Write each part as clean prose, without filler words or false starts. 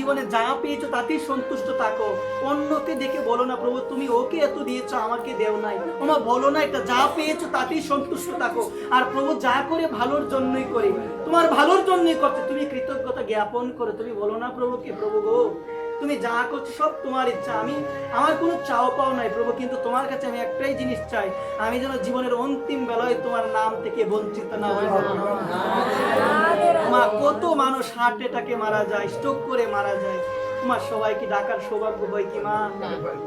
জীবনে যা পেয়েছো তাতেই সন্তুষ্ট থাকো। অন্যকে দেখে বলো না প্রভু তুমি ওকে এত দিয়েছো আমাকে দেও নাই, ওমা বলো না, এটা যা পেয়েছো তাতেই সন্তুষ্ট থাকো। আর প্রভু যা করে ভালোর জন্যই করে, তোমার ভালোর জন্যই করছে, তুমি কৃতজ্ঞতা জ্ঞাপন করো। তুমি বলো না প্রভুকে, প্রভু গো তুমি যা করছো সব তোমার ইচ্ছা, আমি আমার কোনো চাও পাও নাই প্রভু, কিন্তু তোমার কাছে আমি একটাই জিনিস চাই, আমি যেন জীবনের অন্তিম বেলায় তোমার নাম থেকে বঞ্চিত না হয়ে যাবো। মা কত মানুষ হার্ট অ্যাটাকে মারা যায়, স্ট্রোক করে মারা যায়, মা সবাইকে ডাকার সৌভাগ্য হয় কি মা?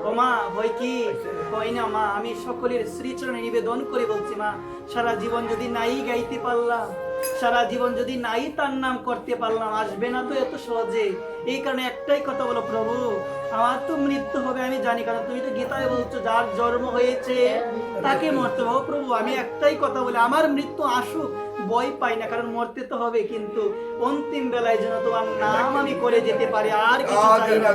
ও মা হয় কি? হয় না মা। আমি সকলের শ্রীচরণে নিবেদন করে বলছি মা, সারা জীবন যদি নাই গাইতে পারলাম, সারা জীবন যদি নাই তার নাম করতে পারলাম, আসবে না তো এত সহজে। এই কারণে একটাই কথা বলো, প্রভু আমার তো মৃত্যু হবে আমি জানি, কারণ তুমি তো গীতায় বলছো যার জন্ম হয়েছে তাকে মরতে হবে। প্রভু আমি একটাই কথা বলি, আমার মৃত্যু আসুক, ভয় পাই না, কারণ মরতে তো হবে, কিন্তু অন্তিম বেলায় যেন তোমার নাম আমি করে যেতে পারি, আর কিছু চাই না,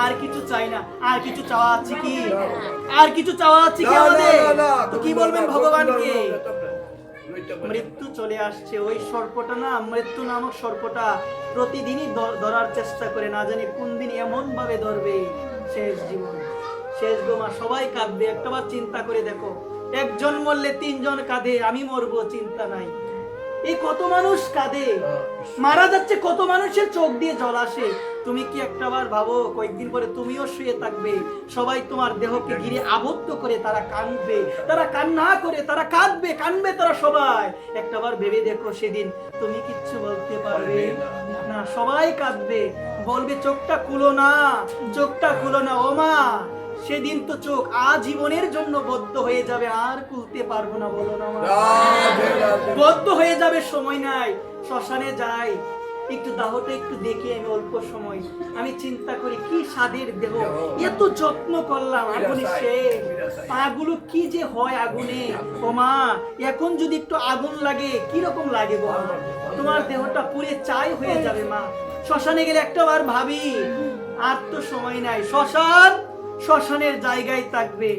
আর কিছু চাই না। আর কিছু চাওয়া আছে কি? আর কিছু চাওয়া আছে কি আমাদের? তো কি বলবেন ভগবানকে? মৃত্যু চলে আসছে, ওই সর্পটা না, মৃত্যু নামক সর্পটা প্রতিদিনই ধরার চেষ্টা করে, না জানি কোন দিন এমন ভাবে ধরবে। শেষ জীবন, শেষ গোমা, সবাই কাঁদবে। একটাবার চিন্তা করে দেখো, একজন মরলে তিনজন কাঁদে, আমি মরবো চিন্তা নাই। এই কত মানুষ কাঁদে, মারা যাচ্ছে, কত মানুষের চোখ দিয়ে জল আসে। তুমি কি একটাবার ভাবো কয়েকদিন পরে তুমিও শুয়ে থাকবে, সবাই তোমার দেহকে ঘিরে আবদ্ধ করে তারা কাঁদবে, তারা কান্না করে, তারা কাঁদবে, কাঁদবে তারা সবাই। একটাবার ভেবে দেখো, সেদিন তুমি কিচ্ছু বলতে পারবে না, সবাই কাঁদবে, বলবে চোখটা খুলো না, চোখটা খুলো না। ও মা সেদিন তো চোখ আজীবনের জন্য বদ্ধ হয়ে যাবে, আর খুলতে পারবো না, বলো না মা, বদ্ধ হয়ে যাবে, সময় নাই। শ্মশানে যাই, একটু দাহটা একটু দেখি আমি অল্প সময়, আমি চিন্তা করি কি স্বাদের দেহ, এত যত্ন করলাম, আগুনে শেষ, পাগুলো কি যে হয় আগুনে। ও মা এখন যদি একটু আগুন লাগে কিরকম লাগে গো? তোমার দেহটা পুড়ে ছাই হয়ে যাবে মা। শ্মশানে গেলে একটা বার ভাবি, আর তো সময় নাই, শ্মশান শ্মশানের জায়গায় থাকবে,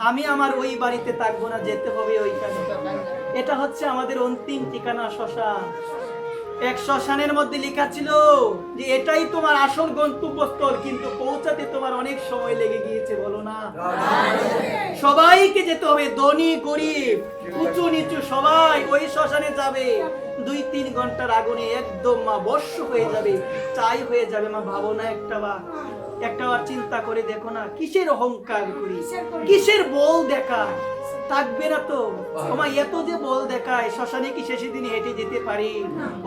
আমি আমার ওই বাড়িতে থাকবো না, যেতে হবে ওইখানে। এটা হচ্ছে আমাদের অন্তিম ঠিকানা, শ্মশান। এক শ্মশানের মধ্যে লেখা ছিল যে এটাই তোমার আসল গন্তব্যস্থল, কিন্তু পৌঁছাতে তোমার অনেক সময় লেগে গিয়েছে, বলো না? সবাইকে যেতে হবে, ধনী গরিব উঁচু নিচু সবাই ওই শ্মশানে যাবে। 2-3 ঘন্টার আগুনে একদম মা বর্ষ হয়ে যাবে, চাই হয়ে যাবে মা। ভাবো না একটাবার চিন্তা করে দেখো না, কিসের অহংকার করি, কিসের বল দেখায়, থাকবে না তো। তোমার এত যে বল দেখায়, শ্মশানে কি শেষের দিনে হেঁটে যেতে পারি?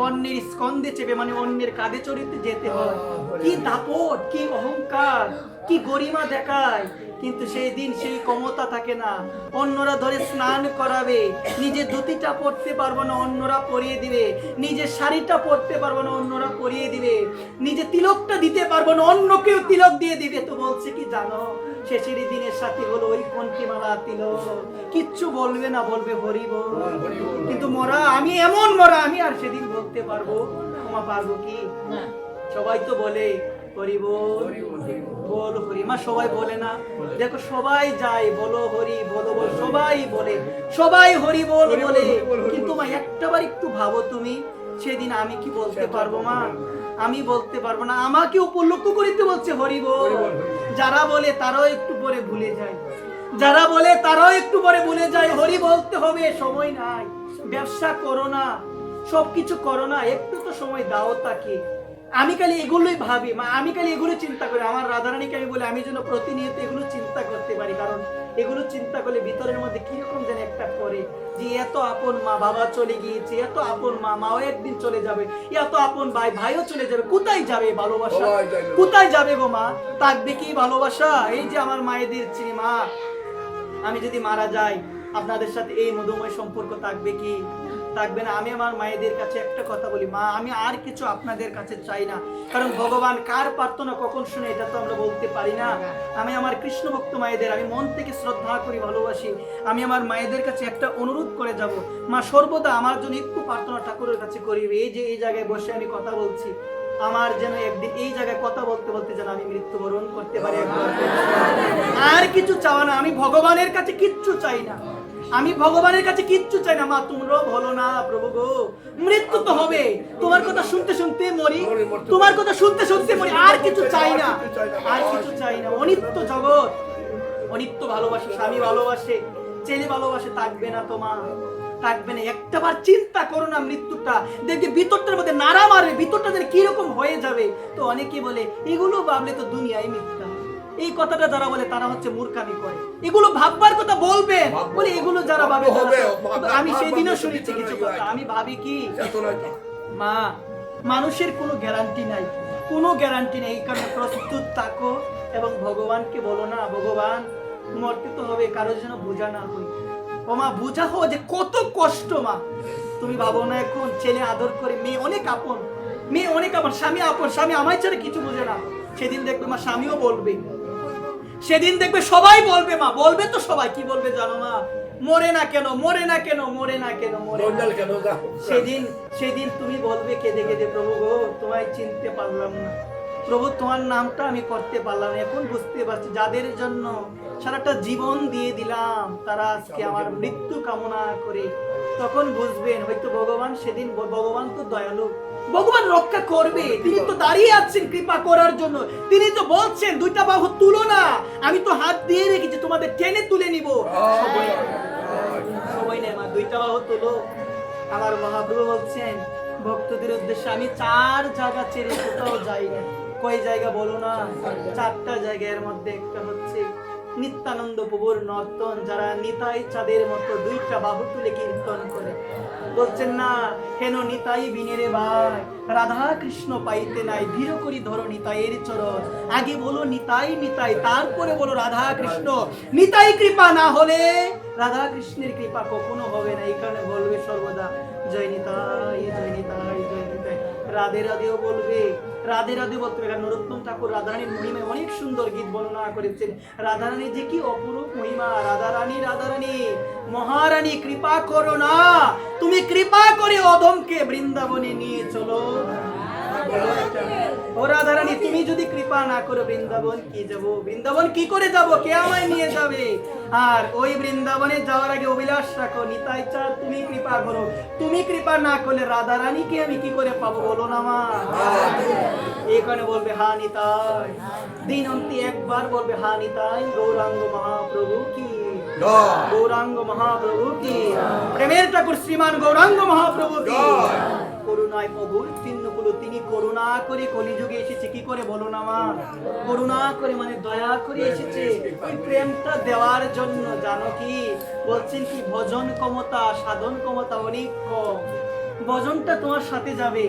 অন্যের স্কন্ধে চেপে, মানে অন্যের কাঁধে চড়িতে যেতে হয়। কি দাপট, কি অহংকার, কি গরিমা দেখায়, কিন্তু সেই দিন সেই ক্ষমতা থাকে না। অন্যরা ধরে স্নান করাবে, নিজে ধুতিটা পরতে পারবো না, অন্যরা পরিয়ে দিবে, নিজের শাড়িটা পরতে পারবো না, অন্যরা পরিয়ে দিবে, নিজে তিলকটা দিতে পারবো না, অন্য কেউ তিলক দিয়ে দিবে। তো বলছে কি জানো, শেষের দিনের সাথে হলো ওই কণ্ঠিমালা তিলক, কিচ্ছু বলবে না, বলবে হরি বল। কিন্তু মরা আমি, এমন মরা আমি আর সেদিন বলতে পারবো? তোমার পারবো কি? সবাই তো বলে হরি বল, বল হরি, মা সবাই বলে না? দেখো সবাই যায়, বলো হরি, বলো বল, সবাই বলে, সবাই হরি বল বলে, কিন্তু মা একটাবার একটু ভাবো তুমি, সেদিন আমি কি বলতে পারবো মা? আমি বলতে পারবো না। আমাকে উপলক্ষ করিতে বলছে হরি বল। যারা বলে তারাও একটু পরে ভুলে যায়, যারা বলে তারাও একটু পরে ভুলে যায়। হরি বলতে হবে, সময় নাই, ব্যবসা করো না, সবকিছু করো না, একটু তো সময় দাও তাকে। আমি খালি এগুলোই ভাবি মা, আমি খালি এগুলো চিন্তা করি। আমার রাধারানীকে আমি বলি আমি যেন প্রতিনিয়ত এগুলো চিন্তা করতে পারি, কারণ এগুলো চিন্তা করলে ভিতরের মধ্যে কিরকম যেন একটা করে, যে এত আপন মা, বাবা চলে গিয়েছে, এত আপন মা, মাও একদিন চলে যাবে, এত আপন ভাই, ভাইও চলে যাবে, কোথায় যাবে ভালোবাসা? কোথায় যাবে গো মা? থাকবে কি ভালোবাসা? এই যে আমার মায়েদের চিনি মা, আমি যদি মারা যাই আপনাদের সাথে এই মধুময় সম্পর্ক থাকবে কি? থাকবে না। আমি আমার মায়েদের কাছে একটা কথা বলি, মা আমি আর কিছু আপনাদের কাছে চাই না, কারণ ভগবান কার প্রার্থনা কখন শুনে এটা তো আমরা বলতে পারি না। আমি আমার কৃষ্ণ ভক্ত মায়েদের আমি মন থেকে শ্রদ্ধা করি, ভালোবাসি। আমি আমার মায়েদের কাছে একটা অনুরোধ করে যাব, মা সর্বদা আমার জন্য একটু প্রার্থনা ঠাকুরের কাছে করিবে। এই যে এই জায়গায় বসে আমি কথা বলছি, আমার যেন একদিন এই জায়গায় কথা বলতে বলতে যেন আমি মৃত্যুবরণ করতে পারি। আর কিছু চাওয়া না, আমি ভগবানের কাছে কিচ্ছু চাই না। আমি ভগবানের কাছে কিচ্ছু চাই না। মা তোমরাও বলো না প্রভু গো, মৃত্যু তো হবে, তোমার কথা শুনতে শুনতে মরি, তোমার কথা শুনতে শুনতে মরি, আর কিছু চাই না, আর কিছু চাই না। অনিত্য জগৎ, অনিত্য ভালোবাসে, স্বামী ভালোবাসে, ছেলে ভালোবাসে, থাকবে না তোমার, থাকবে না। একটাবার চিন্তা করো না মৃত্যুটা, দেখবে ভিতরটার মধ্যে নাড়া মারবে, ভিতরটা যেন কিরকম হয়ে যাবে। তো অনেকে বলে এগুলো ভাবলে তো দুনিয়ায় মিথ্যা, এই কথাটা যারা বলে তারা হচ্ছে মূর্খামি করে। এগুলো ভাববার কথা বলবে, বলে এগুলো যারা ভাবে, আমি সেদিনও শুনেছি কিছু কথা। আমি ভাবি কি মা, মানুষের কোনো গ্যারান্টি নাই, কোনো গ্যারান্টি নেই। এই কারণে প্রস্তুত থাকো এবং ভগবানকে বলো না, ভগবান মরতে তো হবে, কারোর যেন বোঝা না হই। ও মা, বোঝা হো যে কত কষ্ট। মা তুমি ভাবো না, এখন ছেলে আদর করে, মেয়ে অনেক আপন, মেয়ে অনেক আপন, স্বামী আপন, স্বামী আমায় ছেড়ে কিছু বোঝে না। সেদিন দেখবে মা স্বামীও বলবে, সেদিন দেখবে সবাই বলবে। মা বলবে তো সবাই, কি বলবে জানো মা? মরে না কেন, মরে না কেন, মরে না কেন, মরে না কেন। সেদিন সেদিন তুমি বলবে কেঁদে কেঁদে, প্রভু গো তোমায় চিনতে পারলাম না, প্রভু তোমার নামটা আমি করতে পারলাম না। এখন বুঝতে পারছি যাদের জন্য সারাটা জীবন দিয়ে দিলাম, তারা আজকে আমার মৃত্যু কামনা করে। তখন বুঝবেন হয়তো ভগবান সেদিন, ভগবান তো দয়ালু, ভগবান রক্ষা করবে, তিনি তো দাঁড়িয়ে আছেন কৃপা করার জন্য। তিনি তো বলছেন দুইটা বাহু তুলো না, আমি তো হাত দিয়ে রেখেছি, তোমাদের টেনে তুলে নিব। সবাই নেই মা, দুইটা বাহু তুলো। আমার মহাপ্রভু বলছেন ভক্তদের উদ্দেশ্যে, আমি 4 জায়গা ছেড়ে কোথাও যাই না। কয় জায়গা বলো না? 4টা জায়গার মধ্যে একটা হচ্ছে নিত্যানন্দ প্রভুর নর্তন, যারা নিতাই চাঁদের মতো 2টা বাহু তুলে কীর্তন করে। বলছেন না, হেন নিতাই বিনেরে ভাই, রাধা কৃষ্ণ পাইতে নাই, ধীর করি ধরো নিতাইয়ের চরণ। আগে বলো নিতাই নিতাই, তারপরে বলো রাধা কৃষ্ণ। নিতাই কৃপা না হলে রাধা কৃষ্ণের কৃপা কখনো হবে না। এই কারণে বলবে সর্বদা জয় নিতাই, জয় নিতাই, জয় নিতাই। রাধে রাধেও বলবে, রাধে রাধে বলতে হবে। নরোত্তম ঠাকুর রাধারানীর মহিমায় অনেক সুন্দর গীত বর্ণনা করেছেন। রাধারানী যে কি অপরূপ মহিমা। রাধারানী, রাধারানী মহারানী, কৃপা করো না, তুমি কৃপা করে অধমকে বৃন্দাবনে নিয়ে চলো। ও রাধারানী, তুমি যদি কৃপা না করো বৃন্দাবন কি যাব, বৃন্দাবন কি করে যাব, কে আমায় নিয়ে যাবে? আর ওই বৃন্দাবনে যাওয়ার আগে অভিলাষ রাখো, নিতাই চাঁদ তুমি কৃপা করো। তুমি কৃপা না করলে রাধারানীকে আমি কি করে পাবো বলো না মা? এখানে বলবে হা নিতাই, দিন অন্তি একবার বলবে হা নিতাই, গৌরাঙ্গ মহাপ্রভু কি, গৌরাঙ্গ মহাপ্রভু কি, প্রেমের ঠাকুর শ্রীমান গৌরাঙ্গ মহাপ্রভু কি। করুণায় প্রভুর চিহ্নগুলো, তিনি করুণা করে কলিযুগে এসেছে। কি করে বলো না মা? করুণা করে মানে দয়া করে এসেছে, ওই প্রেমটা দেওয়ার জন্য। জানো কি বলছেন? কি ভজন ক্ষমতা, সাধন ক্ষমতা অনেক কম। ভজনটা তোমার সাথে যাবে,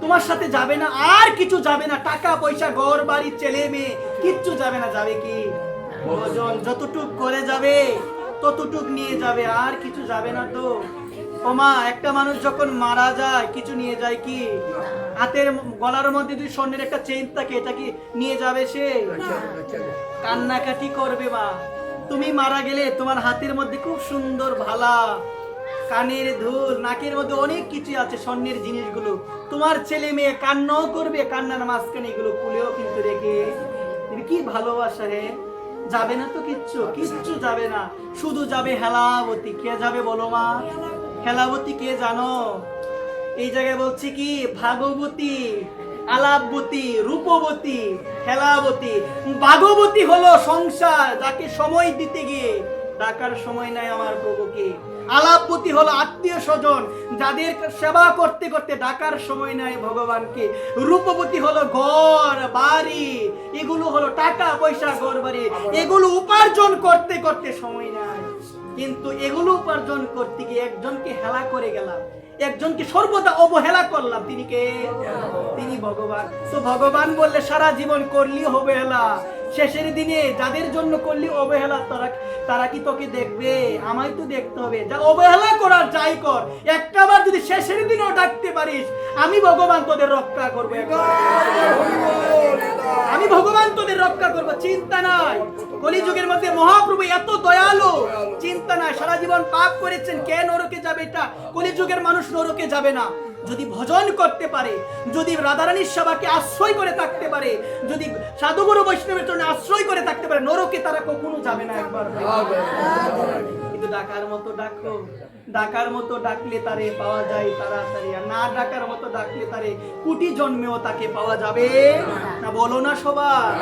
তোমার সাথে যাবে না, আর কিছু যাবে না। টাকা পয়সা, ঘর বাড়ি, ছেলে মেয়ে কিচ্ছু যাবে না। যাবে কি ভজন, যতটুক করে যাবে ততটুক নিয়ে যাবে, আর কিছু যাবে না। তো ও মা, একটা মানুষ যখন মারা যায় কিছু নিয়ে যায় কি? হাতের গলার মধ্যে যদি স্বর্ণের একটা চেইন থাকে, এটা কি নিয়ে যাবে সে? কান্নাকাটি করবে মা। তুমি মারা গেলে তোমার হাতের মধ্যে খুব সুন্দর ভালা, কানের দুল, নাকের মধ্যে অনেক কিছু আছে, স্বর্ণের জিনিসগুলো। তোমার ছেলে মেয়ে কান্নাও করবে, কান্নার মাঝখানে এগুলো খুলেও কিন্তু রেখে। কি ভালোবাসা রে! যাবে না তো কিচ্ছু, কিচ্ছু যাবে না। শুধু যাবে হেলাবতী। কে যাবে বলো মা? হেলাবতী কে জানো? এই জায়গায় বলছি কি ভাগবতী, আলাপবতী, রূপবতী, হেলাবতী। ভাগবতী হলো সংসার, যাকে সময় দিতে গিয়ে ডাকার সময় নাই আমার প্রভুকে। আলাপবতী হলো আত্মীয় স্বজন, যাদের সেবা করতে করতে ডাকার সময় নাই ভগবানকে। রূপবতী হলো ঘর বাড়ি, এগুলো হলো টাকা পয়সা, ঘর বাড়ি, এগুলো উপার্জন করতে করতে সময় নাই। কিন্তু এগুলো উপার্জন করতে গিয়ে একজনকে হেলা করে গেলাম, একজনকে সর্বদা অবহেলা করলাম। তিনি কে? তিনি ভগবান। তো ভগবান বললে সারা জীবন করলি অবহেলা, শেষের দিনে যাদের জন্য করলি অবহেলা, তারা কি তোকে দেখবে? আমায় তো দেখতে হবে। যা অবহেলা করার যাই কর, একটাবার যদি শেষের দিনেও ডাকতে পারিস, আমি ভগবান তোদের রক্ষা করবো। আমি ভগবান তোদের রক্ষা করবো, চিন্তা নাই। কলিযুগের মধ্যে মহাপ্রভু এত দয়ালু, চিন্তা নাই। সারা জীবন পাপ করেছেন, কে নরকে যাবে? এটা কলিযুগের মানুষ নরকে যাবে না যদি ভজন করতে পারে, যদি রাধারানীর সেবাকে আশ্রয় করে থাকতে পারে, যদি সাধুগুরু বৈষ্ণবের জন্য আশ্রয় করে থাকতে পারে, নরকে তারা কখনো যাবে না। একবার শুধু ডাকার মতো ডাকো, ডাকার মতো ডাকলে তারে পাওয়া যায় তাড়াতাড়ি, আর না ডাকার মতো ডাকলে তারে কোটি জন্মেও তাকে পাওয়া যাবে না। বলো না সবার।